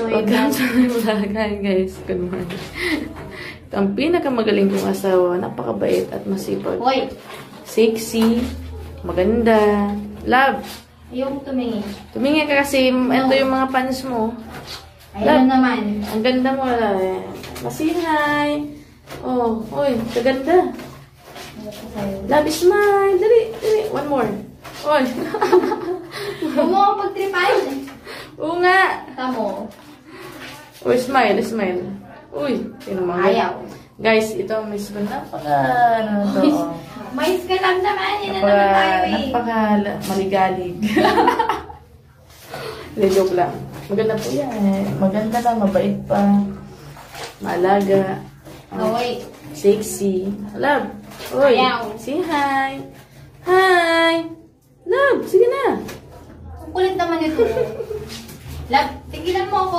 Welcome to my vlog. Hi guys, good morning. Ito ang pinakamagaling kong asawa. Napakabait at masipag. Hoy! Sexy, maganda. Love! Ayoko tumingin. Tumingin ka kasi ito yung mga pants mo. Ayun naman. Ang ganda mo. Masinay. Oh, oy, kaganda. Love, smile. Dali, dali. One more. Oy. Huwag mo ako pagtripan. Oo nga. Tamo. Uy, smile, smile. Uy, sino mga Ayaw. Guys, ito ang miss ko. Ano to? Mais ka lang naman. Yan na naman tayo eh. Maligalig. Joke lang. Maganda po yan. Maganda lang, mabait pa. Maalaga. Hoy. Sexy. Love. Uy, Ayaw. say hi. Hi. Love, sige na. Ang kulit naman ito. Love, tigilan mo ako.